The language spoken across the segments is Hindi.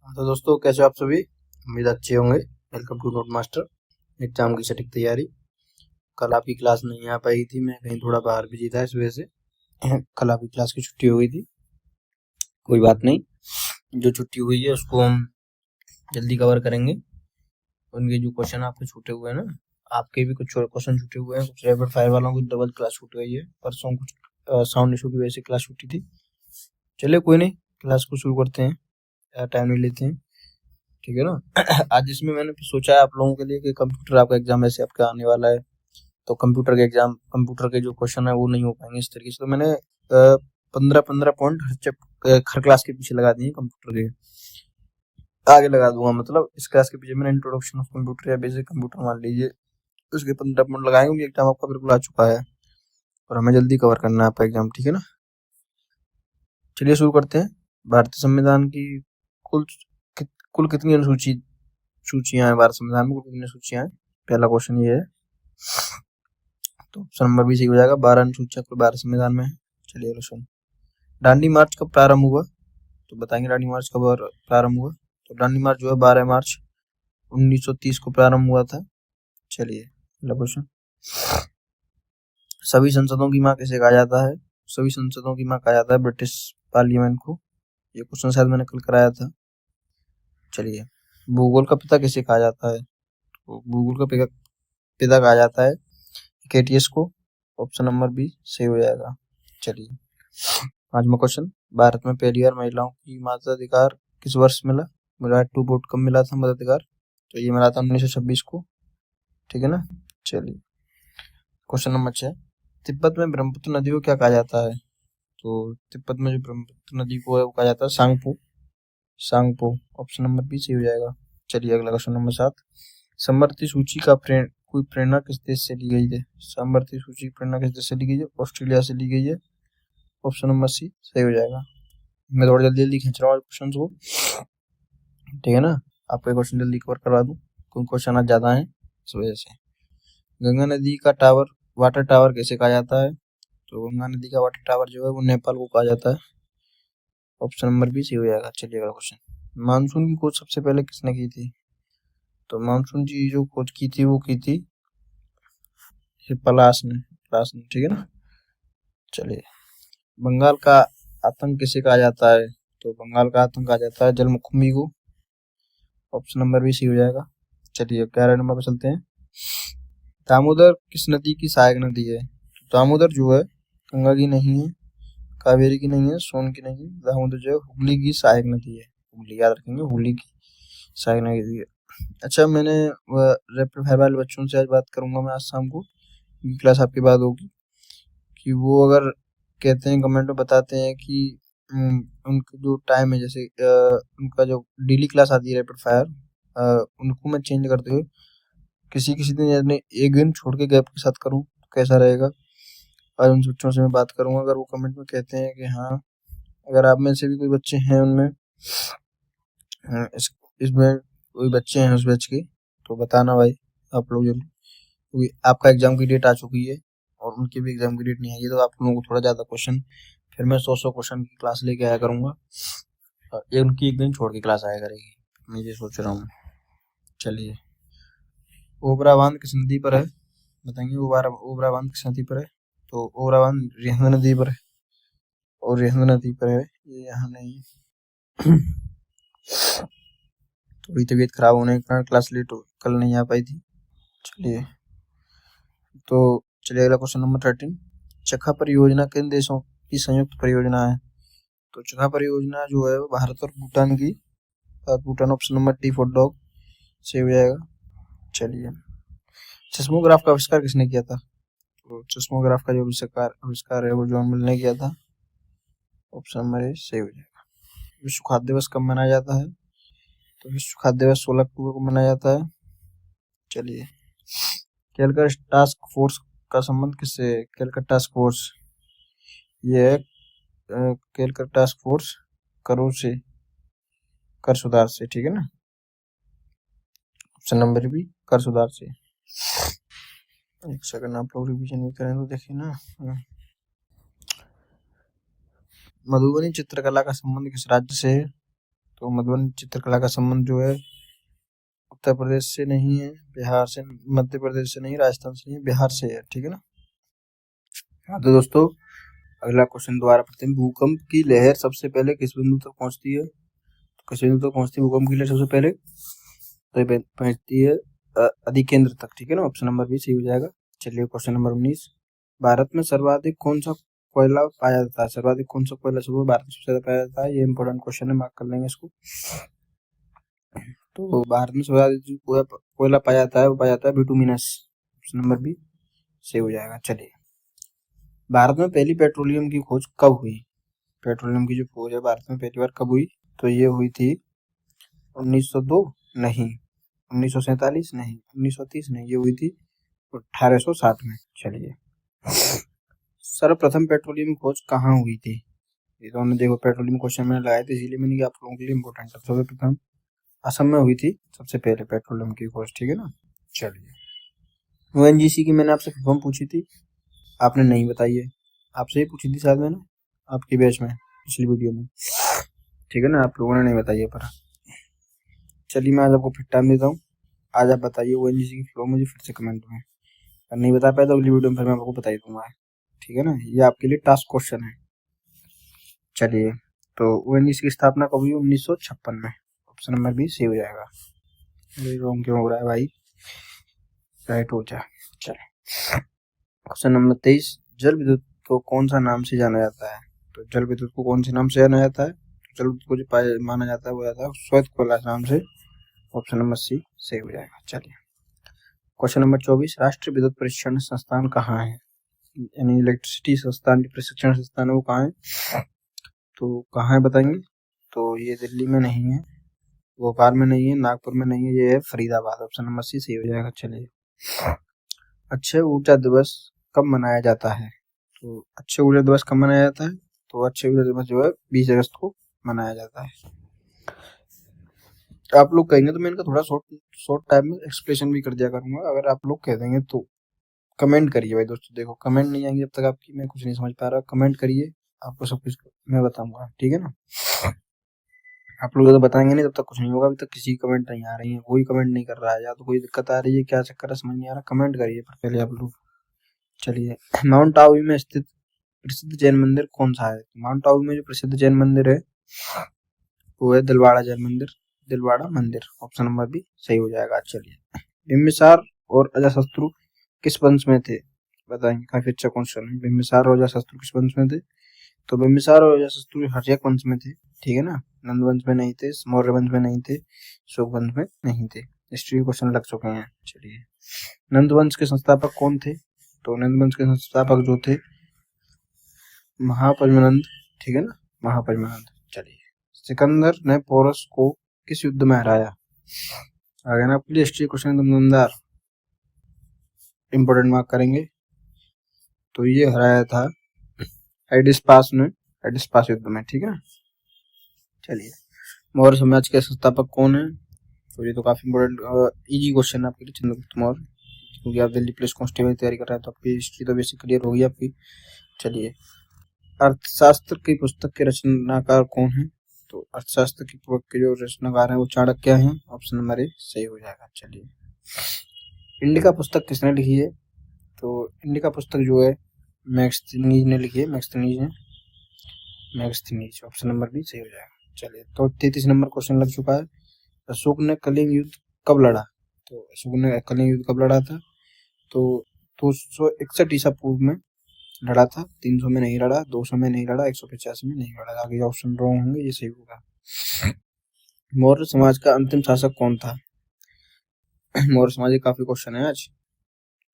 तो दोस्तों कैसे हो आप सभी। उम्मीद अच्छे होंगे। Welcome to note master. Exam की सटीक तैयारी। कल आपकी क्लास नहीं आ पाई थी, मैं कहीं थोड़ा बाहर बिजी था, इस वजह से कल आपकी क्लास की छुट्टी हो गई थी। कोई बात नहीं, जो छुट्टी हुई है उसको हम जल्दी कवर करेंगे। उनके जो क्वेश्चन आपके छूटे हुए हैं ना, आपके भी कुछ क्वेश्चन छूटे हुए हैं, कुछ रैपिड फायर वालों की डबल क्लास छूट गई है। परसों कुछ साउंड इशू की वजह से क्लास छूटी थी। चलिए कोई नहीं, क्लास को शुरू करते हैं, टाइम नहीं लेते हैं, ठीक है ना। आज इसमें मैंने सोचा है आप लोगों के लिए कि कंप्यूटर आपका एग्जाम ऐसे आपका आने वाला है, तो कंप्यूटर के एग्जाम, कंप्यूटर के जो क्वेश्चन है वो नहीं हो पाएंगे इस तरीके से। तो मैंने 15-15 पॉइंट हर क्लास के पीछे लगा दिए, कंप्यूटर के आगे लगा दूंगा। मतलब इस क्लास के पीछे मैंने इंट्रोडक्शन ऑफ कंप्यूटर या बेसिक कंप्यूटर मान लीजिए, उसके 15 पॉइंट लगाएंगे। एग्जाम आपका बिल्कुल आ चुका है और हमें जल्दी कवर करना है आपका एग्जाम, ठीक है ना। चलिए शुरू करते हैं। भारतीय संविधान की कुल कुल कितनी सूचियां हैं भारत संविधान में, कुल कितनी सूचियां हैं, पहला क्वेश्चन ये है। तो ऑप्शन नंबर बी सही हो जाएगा। 12 अनुसूचियां कुल भारत संविधान में है। चलिए अगला क्वेश्चन। दांडी मार्च कब प्रारंभ हुआ, तो बताएंगे दांडी मार्च कब प्रारंभ हुआ। तो दांडी मार्च जो है 12 मार्च 1930 को प्रारंभ हुआ था। चलिए अगला क्वेश्चन। सभी संसदों की माँ किसे कहा जाता है, सभी संसदों की माँ कहा जाता है ब्रिटिश पार्लियामेंट को। ये क्वेश्चन शायद मैंने कल कराया था। चलिए, भूगोल का पिता किसे कहा जाता है, तो भूगोल का पिता कहा जाता है केटीएस को। ऑप्शन नंबर बी सही हो जाएगा। चलिए पांचवा क्वेश्चन। भारत में पहली बार महिलाओं की मताधिकार किस वर्ष मिला, राइट टू वोट कब मिला था मताधिकार, तो ये मिला था 1926 को, ठीक है ना। चलिए क्वेश्चन नंबर 6। तिब्बत में ब्रह्मपुत्र नदी को क्या कहा जाता है, तो तिब्बत में जो ब्रह्मपुत्र नदी को है वो कहा जाता है सांगपो। ऑप्शन नंबर बी सही हो जाएगा। चलिए अगला क्वेश्चन नंबर 7। समवर्ती सूची का कोई प्रेरणा किस देश से ली गई है, समवर्ती सूची की प्रेरणा किस देश से ली गई है, ऑस्ट्रेलिया से ली गई है। ऑप्शन नंबर सी सही हो जाएगा। मैं थोड़ा जल्दी जल्दी खींच रहा हूँ क्वेश्चन को, ठीक है ना, आपको क्वेश्चन जल्दी कवर करवा दूं क्योंकि क्वेश्चन आज ज्यादा है इस वजह से। गंगा नदी का वाटर टावर कैसे कहा जाता है, तो गंगा नदी का वाटर टावर जो है वो नेपाल को कहा जाता है। ऑप्शन नंबर बी सही हो जाएगा। चलिए अगला क्वेश्चन। मानसून की खोज सबसे पहले किसने की थी, तो मानसून की जो खोज की थी वो की थी पलाश ने, ठीक है ना। चलिए, बंगाल का आतंक किसे कहा जाता है, तो बंगाल का आतंक कहा जाता है जलमुखी को। ऑप्शन नंबर भी सही हो जाएगा। चलिए 11 नंबर पर चलते हैं। दामोदर किस नदी की सहायक नदी है, दामोदर जो है गंगा की नहीं है, कावेरी की नहीं है, सोन की नहीं है, दामोदर जो है हुगली की सहायक नदी है। हुगली याद रखेंगे, हुगली की सहायक नदी है। अच्छा, मैंने रैपिड फायर वाले बच्चों से आज बात करूंगा मैं आज शाम को, क्लास आपकी बात होगी, कि वो अगर कहते हैं कमेंट में बताते हैं कि उनका जो टाइम है, जैसे उनका जो डेली क्लास आती है रैपिड फायर, उनको मैं चेंज करते हुए किसी किसी दिन यानी एक दिन छोड़ के गैप के साथ करूं तो कैसा रहेगा। आज उन बच्चों से मैं बात करूंगा, अगर वो कमेंट में कहते हैं कि हाँ, अगर आप में से भी कोई बच्चे हैं उनमें इसमें कोई बच्चे हैं उस बैच के, तो बताना भाई आप लोग जरूर, क्योंकि आपका एग्जाम की डेट आ चुकी है और उनकी भी एग्जाम की डेट नहीं आई है, तो आप लोगों को थोड़ा ज़्यादा क्वेश्चन, फिर मैं 100 क्वेश्चन की क्लास लेके आया करूँगा, ये उनकी एक दिन छोड़ के क्लास आया करेगी, मैं ये सोच रहा हूँ। चलिए, ओबरा बांध किस नदी पर है, बताएंगे ओबरा बांध किस नदी पर है, तो ओबरा बांध रिहंद नदी पर है, और रिहंद नदी पर है, ये यहाँ नहीं। थोड़ी तबीयत खराब होने के कारण क्लास लेट कल नहीं आ पाई थी। चलिए अगला क्वेश्चन नंबर 13। चखा परियोजना किन देशों की संयुक्त परियोजना है, तो चखा परियोजना जो है भारत और भूटान की, Bhutan. Option number D for dog सही हो जाएगा। चलिए, चश्मोग्राफ का आविष्कार किसने किया था, तो चश्मोग्राफ का जो आविष्कार है वो जॉन मिल ने किया था। ऑप्शन नंबर ए सही हो जाएगा। विश्व खाद्य दिवस कब मनाया जाता है, तो विश्व खाद्य दिवस 16 अक्टूबर को मनाया जाता है। चलिए, कैलकटा टास्क फोर्स का संबंध किससे है, कैलकटा टास्क फोर्स, ये है कैलकटा टास्क फोर्स करों से, कर सुधार से, ठीक है ना। ऑप्शन नंबर बी कर सुधार से। एक सेकंड, आप लोग रिवीजन नहीं करें तो देखिए ना। मधुबनी चित्रकला का संबंध किस राज्य से है, तो मधुबनी चित्रकला का संबंध जो है उत्तर प्रदेश से नहीं है, बिहार से, मध्य प्रदेश से नहीं, राजस्थान से नहीं, बिहार से है। ठीक है ना। हाँ तो दोस्तों अगला क्वेश्चन दोबारा पढ़ते हैं। भूकंप की लहर सबसे पहले किस बिंदु तक पहुंचती है? तो किस बिंदु तक पहुंचती है भूकंप की लहर सबसे पहले? तो ये पहुंचती है अधिकेंद्र तक। ठीक है ना, ऑप्शन नंबर बी सही हो जाएगा। चलिए क्वेश्चन नंबर 19। भारत में सर्वाधिक कौन सा कोयला पाया जाता है? सर्वाधिक कौन सा कोयला सुबह भारत में सबसे ज्यादा पाया जाता है? ये इंपॉर्टेंट क्वेश्चन है, मार्क कर लेंगे इसको। तो भारत में सर्वाधिक कोयला पाया जाता है वो पाया जाता है बिटुमिनस। ऑप्शन नंबर बी सही हो जाएगा। चलिए, भारत में पहली पेट्रोलियम की खोज कब हुई? पेट्रोलियम की जो खोज है भारत में पहली बार कब हुई? तो ये हुई थी 1902 नहीं, 1947 नहीं, 1930 नहीं, ये हुई थी 1860 में। चलिए, सर्वप्रथम पेट्रोलियम खोज कहाँ हुई थी? ये तो हमने देखो पेट्रोलियम क्वेश्चन मैंने लगाए थे, इसीलिए मैंने आप लोगों के लिए इम्पोर्टेंट है। सर्वप्रथम असम में हुई थी सबसे पहले पेट्रोलियम की खोज। ठीक है ना। चलिए, ओएनजीसी की मैंने आपसे फॉर्म पूछी थी, आपने नहीं बताई है। आपसे ही पूछी थी शायद मैंने आपकी बैच में पिछली वीडियो में। ठीक है ना, आप लोगों ने नहीं बताई है पर। चलिए, मैं आज आपको फिर टाइम देता हूँ, आज आप बताइए ओएनजीसी की फ्लो मुझे फिर से कमेंट में। अगर नहीं बता पाया तो अगली वीडियो में फिर मैं आपको बता ही दूंगा। ठीक है ना, ये आपके लिए टास्क क्वेश्चन है। चलिए, तो ओएनजीसी की स्थापना कब हुई? 1956 में। ऑप्शन नंबर बी सही हो जाएगा। रॉन्ग क्यों हो रहा है भाई, राइट हो जाए। चलिए, क्वेश्चन नंबर 23। जल विद्युत को कौन सा नाम से जाना जाता है? तो जल विद्युत को कौन से नाम से जाना जाता है? जल विद्युत को जो माना जाता है वो जाता है श्वेत कोयला नाम से। ऑप्शन नंबर सी सही हो जाएगा। चलिए, क्वेश्चन नंबर 24। राष्ट्रीय विद्युत प्रशिक्षण संस्थान कहाँ है? यानी इलेक्ट्रिसिटी संस्थान, प्रशिक्षण संस्थान है वो कहाँ है? तो कहाँ है बताएंगे? तो ये दिल्ली में नहीं है, भोपाल में नहीं है, नागपुर में नहीं है, ये है फरीदाबाद। ऑप्शन नंबर सी सही हो जाएगा। चलिए, अक्षय ऊर्जा दिवस कब मनाया जाता है? तो अक्षय ऊर्जा दिवस कब मनाया जाता है? तो अक्षय ऊर्जा दिवस जो है 20 अगस्त को मनाया जाता है। आप लोग कहेंगे तो मैं इनका थोड़ा शॉर्ट टाइम में एक्सप्लेनेशन भी कर दिया करूंगा। अगर आप लोग कह देंगे तो कमेंट करिए भाई दोस्तों। देखो कमेंट नहीं आएंगे जब तक आपकी, मैं कुछ नहीं समझ पा रहा। कमेंट करिए, आपको सब कुछ मैं बताऊंगा। ठीक है ना, आप लोग तो बताएंगे नहीं तब तक कुछ नहीं होगा। अभी तक किसी की कमेंट नहीं आ रही है, कोई कमेंट नहीं कर रहा है, या तो कोई दिक्कत आ रही है, क्या चक्कर है समझ नहीं आ रहा। कमेंट करिए पर पहले आप लोग। चलिए, माउंट आबू में स्थित प्रसिद्ध जैन मंदिर कौन सा है? माउंट आबू में जो प्रसिद्ध जैन मंदिर है वो है दिलवाड़ा जैन मंदिर, दिलवाड़ा मंदिर। ऑप्शन नंबर बी सही हो जाएगा। चलिए, बिम्बिसार और अजातशत्रु किस वंश में थे? बताएंगे, काफी अच्छा क्वेश्चन है। बिम्बिसार और अजातशत्रु किस वंश में थे? तो बिम्बिसार और अजातशत्रु हर्यक वंश में थे। ठीक है ना, नंद वंश में नहीं थे, मौर्य वंश में नहीं थे, शोक वंश में नहीं थे। हिस्ट्री क्वेश्चन लग चुके हैं। चलिए, नंद वंश के संस्थापक कौन थे? तो नंद वंश के संस्थापक जो थे महापद्मनंद। ठीक है ना, महापद्मनंद। चलिए, सिकंदर ने पोरस को किस युद्ध में हराया? आगे ना आपके लिए हिस्ट्री क्वेश्चन दमदार, इंपोर्टेंट मार्क करेंगे। तो ये हराया था एडिस्पास ने, एडिस्पास युद्ध में। ठीक है ना। चलिए, मौर्य साम्राज्य के संस्थापक कौन है? तो ये तो काफी इंपोर्टेंट इजी क्वेश्चन है आपके लिए, चंद्रगुप्त मौर्य। क्योंकि आप दिल्ली पुलिस कांस्टेबल की तैयारी कर रहे हैं तो आपकी हिस्ट्री तो बेसिक क्लियर होगी आपकी। चलिए, अर्थशास्त्र की पुस्तक के रचनाकार कौन है? तो अर्थशास्त्र की पुस्तक के जो रचनाकार है वो चाणक्य हैं। ऑप्शन नंबर ए सही हो जाएगा। चलिए, इंडिका पुस्तक किसने लिखी है? तो इंडिका पुस्तक जो है मैक्सथीनीज ने लिखी है, मैक्सथीनीज। ऑप्शन नंबर बी सही हो जाएगा। चलिए, तो 33 नंबर क्वेश्चन लग चुका है। अशोक ने कलिंग युद्ध कब लड़ा? तो अशोक ने कलिंग युद्ध कब लड़ा था? तो 261 ईसा पूर्व में लड़ा था। 300 में नहीं लड़ा, 200 में नहीं लड़ा, 185 में नहीं लड़ा। आगे ऑप्शन रॉन्ग होंगे, ये सही होगा। मौर्य समाज का अंतिम शासक कौन था? मौर्य समाज के काफी क्वेश्चन है आज।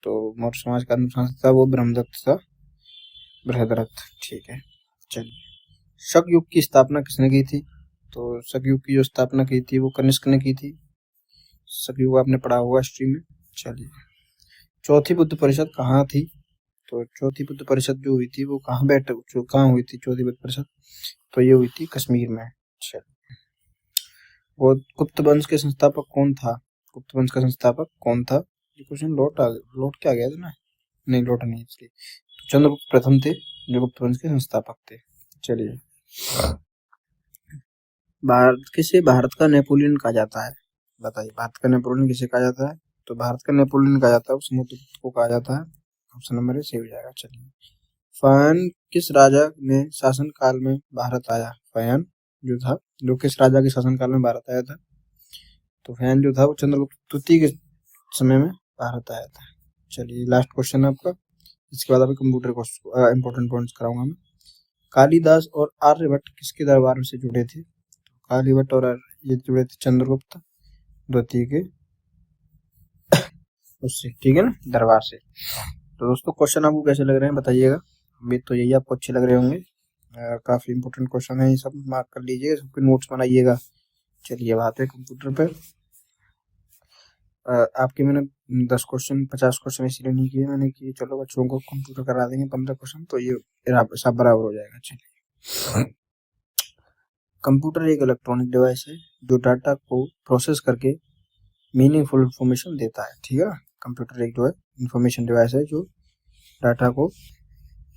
तो मौर्य समाज का अंतिम शासक था वो ब्रह्मदत्त था, बृहद्रथ। ठीक है। चलिए, शक युग की स्थापना किसने की थी? तो शक युग की जो स्थापना की थी वो कनिष्क ने की थी। शक युग आपने पढ़ा होगा हिस्ट्री में। चलिए, चौथी बुद्ध परिषद कहाँ थी? तो चौथी बुद्ध परिषद जो हुई थी वो कहाँ हुई थी चौथी बुद्ध परिषद? तो ये हुई थी कश्मीर में। चलिए, वो गुप्त वंश के संस्थापक कौन था? गुप्त वंश का संस्थापक कौन था? ये क्वेश्चन लौट के आ गया था ना, नहीं लौटा नहीं इसलिए। तो चंद्रगुप्त प्रथम थे जो गुप्त वंश के संस्थापक थे। चलिए, भारत का नेपोलियन कहा जाता है? बताइए, भारत का नेपोलियन किसे कहा जाता है? तो भारत का नेपोलियन कहा जाता है समुद्रगुप्त को कहा जाता है। ऑप्शन नंबर ए सही हो जाएगा। चलिए, फायन किस राजा ने शासन काल में भारत आया? फायन जो था, जो किस राजा के शासन काल में भारत आया था? तो फायन जो था वो चंद्रगुप्त द्वितीय के समय में भारत आया था। चलिए, लास्ट क्वेश्चन है आपका, इसके बाद अभी कंप्यूटर को इंपॉर्टेंट पॉइंट्स कराऊंगा मैं। कालिदास और आर्यभट्ट किसके दरबार से जुड़े थे? कालिभट्ट और ये जुड़े थे चंद्रगुप्त द्वितीय के उससे, ठीक है ना, दरबार से। तो दोस्तों, क्वेश्चन आपको कैसे लग रहे हैं बताइएगा। उम्मीद तो यही आपको अच्छे लग रहे होंगे। काफी इंपॉर्टेंट क्वेश्चन है, ये सब मार्क कर लीजिएगा, सबके नोट्स बनाइएगा। चलिए, बात है कंप्यूटर पे। आपके मैंने 10 क्वेश्चन 50 क्वेश्चन इसलिए नहीं किए मैंने कि चलो बच्चों को कंप्यूटर करा देंगे 15 क्वेश्चन, तो ये सब बराबर हो जाएगा। चलिए, कंप्यूटर एक इलेक्ट्रॉनिक डिवाइस है जो डाटा को प्रोसेस करके मीनिंगफुल इंफॉर्मेशन देता है, ठीक है ना। कंप्यूटर एक जो है इंफॉर्मेशन डिवाइस है जो डाटा को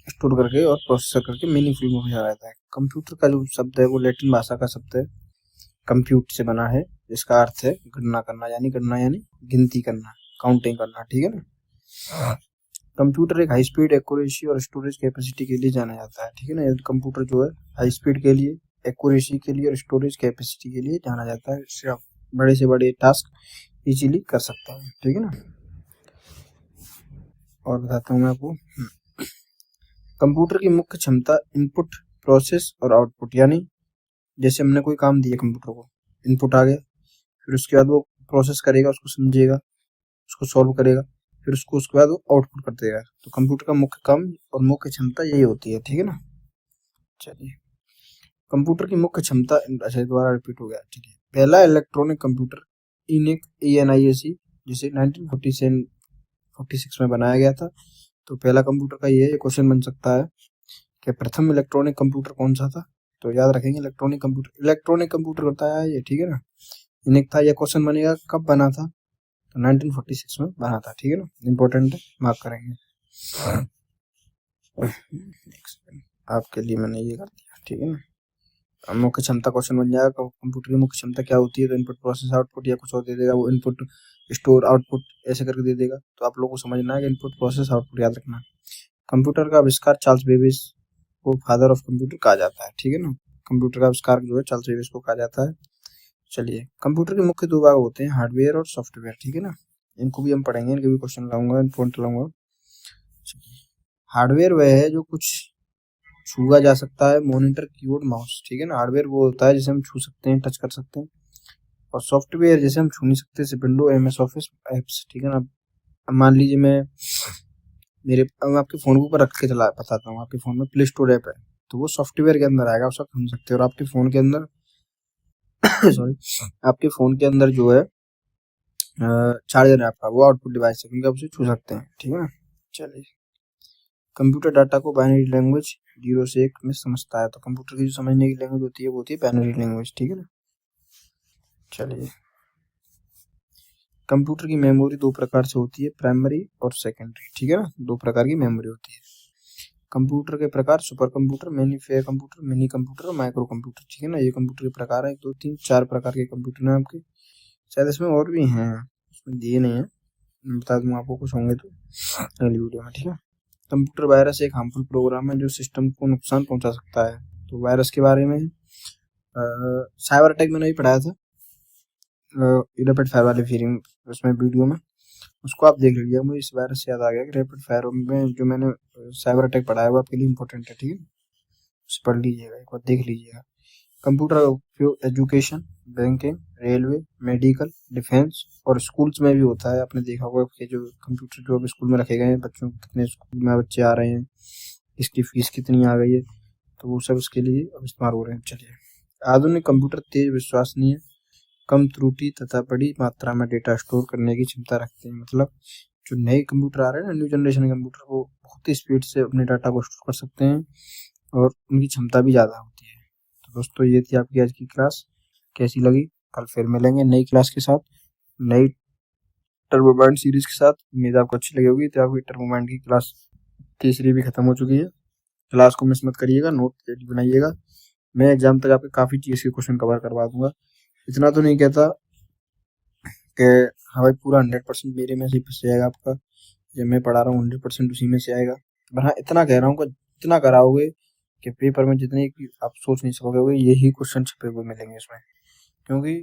स्टोर करके और प्रोसेस करके मीनिंगफुल इंफॉर्मेशन देता है। कंप्यूटर का जो शब्द है वो लैटिन भाषा का शब्द है, कंप्यूट से बना है, जिसका अर्थ है गणना करना, यानी गिनती करना, काउंटिंग करना, ठीक है ना। कंप्यूटर एक हाई स्पीड, एक्यूरेसी और स्टोरेज कैपेसिटी के लिए जाना जाता है, ठीक है ना। कंप्यूटर जो है हाई स्पीड के लिए, एक्यूरेसी के लिए और स्टोरेज कैपेसिटी के लिए जाना जाता है। इससे आप बड़े से बड़े टास्क इजीली कर सकते हैं, ठीक है ना। और बताता हूँ मैं आपको, कंप्यूटर की मुख्य क्षमता इनपुट, प्रोसेस और आउटपुट, यानी जैसे हमने कोई काम दिया कंप्यूटर को, इनपुट आ गया, फिर उसके बाद वो प्रोसेस करेगा, उसको समझेगा, उसको सॉल्व करेगा, फिर उसके बाद वो आउटपुट कर देगा। तो कंप्यूटर का मुख्य काम और मुख्य क्षमता यही होती है, ठीक है ना। चलिए, कंप्यूटर की मुख्य क्षमता, अच्छा दोबारा रिपीट हो गया, ठीक है। पहला इलेक्ट्रॉनिक कंप्यूटर ENIAC जिसे 1946 में बनाया गया था। तो पहला कंप्यूटर का ये क्वेश्चन बन सकता है कि प्रथम इलेक्ट्रॉनिक कंप्यूटर कौन सा था? तो याद रखेंगे, इलेक्ट्रॉनिक कंप्यूटर होता है ये, ठीक है ना। यूनिक था, यह क्वेश्चन बनेगा कब बना था? तो 1946 में बना था, ठीक है ना। इंपॉर्टेंट है, मार्क करेंगे। आपके लिए मैंने ये कर दिया, ठीक है ना। मुख्य क्षमता क्वेश्चन बन जाएगा, कंप्यूटर की मुख्य क्षमता क्या होती है? तो इनपुट, प्रोसेस, आउटपुट या कुछ और दे देगा, वो इनपुट, स्टोर, आउटपुट ऐसे करके दे देगा। तो आप लोगों को समझना है कि इनपुट, प्रोसेस, आउटपुट याद रखना। कंप्यूटर का आविष्कार चार्ल्स बेबेज को फादर ऑफ कंप्यूटर कहा जाता है, ठीक है ना। कंप्यूटर का आविष्कार जो है चार्ल्स बेबेज को कहा जाता है। चलिए, कंप्यूटर के मुख्य दो भाग होते हैं, हार्डवेयर और सॉफ्टवेयर, ठीक है ना। इनको भी हम पढ़ेंगे, इनके भी क्वेश्चन लाऊंगा, पॉइंट लाऊंगा। हार्डवेयर वह है जो कुछ छुआ जा सकता है, मॉनिटर, कीबोर्ड, माउस, ठीक है ना। हार्डवेयर वो होता है जिसे हम छू सकते हैं, टच कर सकते हैं। और सॉफ्टवेयर जैसे हम छू नहीं सकते, जैसे विंडो, MS ऑफिस एप्स, ठीक है ना। मान लीजिए मैं आपके फोन के ऊपर रख के चला बताता हूँ, आपके फोन में प्ले स्टोर ऐप है, तो वो सॉफ्टवेयर के अंदर आएगा, उसका समझ सकते हो। और आपके फोन के अंदर सॉरी, आपके फोन के अंदर जो है चार्जर है आपका, वो आउटपुट डिवाइस है, क्योंकि आप उसे छू सकते हैं, ठीक है ना। चलिए, कंप्यूटर डाटा को बाइनरी लैंग्वेज 0 से 1 में समझता है। तो कंप्यूटर की जो समझने की लैंग्वेज होती है वो होती है बाइनरी लैंग्वेज, ठीक है ना। चलिए, कंप्यूटर की मेमोरी दो प्रकार से होती है, प्राइमरी और सेकेंडरी, ठीक है ना। दो प्रकार की मेमोरी होती है। कंप्यूटर के प्रकार, super computer, mainframe computer, mini computer और माइक्रो कंप्यूटर, ठीक है ना। ये कंप्यूटर के प्रकार है, 1 2 3 4 प्रकार के कंप्यूटर हैं आपके। शायद इसमें और भी हैं, इसमें दिए नहीं है, बता दूंगा आपको, कुछ होंगे तो अगली वीडियो में, ठीक है। कंप्यूटर वायरस एक हार्मफुल प्रोग्राम है जो सिस्टम को नुकसान पहुंचा सकता है। तो वायरस के बारे में साइबर अटैक मैंने भी पढ़ाया था, रैपिड फायर वाले फीरिंग उसमें वीडियो में, उसको आप देख लीजिए। मुझे इस वायरस से याद आ गया कि रैपिड फायर में जो मैंने साइबर अटैक पढ़ाया वो आपके लिए इंपॉर्टेंट है, ठीक है। उसे पढ़ लीजिएगा, एक बार देख लीजिएगा। कंप्यूटर का उपयोग education, banking, railway, medical, defence और स्कूल्स में भी होता है। आपने देखा होगा कि जो कंप्यूटर जो अब स्कूल में रखे गए हैं, बच्चों कितने स्कूल में बच्चे आ रहे हैं, इसकी फीस कितनी आ गई है, तो वो सब इसके लिए अब इस्तेमाल हो रहे हैं। चलिए, आधुनिक कंप्यूटर तेज, विश्वसनीय, कम त्रुटि तथा बड़ी मात्रा में डेटा स्टोर करने की क्षमता रखते हैं। मतलब जो नए कंप्यूटर आ रहे हैं ना, न्यू जनरेशन कंप्यूटर, वो बहुत ही स्पीड से अपने डाटा को स्टोर कर सकते हैं और उनकी क्षमता भी ज़्यादा होती है। तो दोस्तों, ये थी आपकी आज की क्लास, कैसी लगी? कल फिर मिलेंगे नई क्लास के साथ, नई टर्बोमाइंड सीरीज के साथ। उम्मीद आपको अच्छी लगी होगी। तो आपकी टर्बोमाइंड की क्लास तीसरी भी खत्म हो चुकी है। क्लास को मिस मत करिएगा, नोट बनाइएगा। मैं एग्जाम तक आपके काफ़ी चीज़ के क्वेश्चन कवर करवा दूंगा। इतना तो नहीं कहता कि हाँ भाई पूरा 100% मेरे में से ही जाएगा आपका, जब मैं पढ़ा रहा हूँ 100% उसी में से आएगा। पर हाँ इतना कह रहा हूँ कि इतना कराओगे कि पेपर में जितने की आप सोच नहीं सकोगे यही क्वेश्चन छपे हुए मिलेंगे इसमें, क्योंकि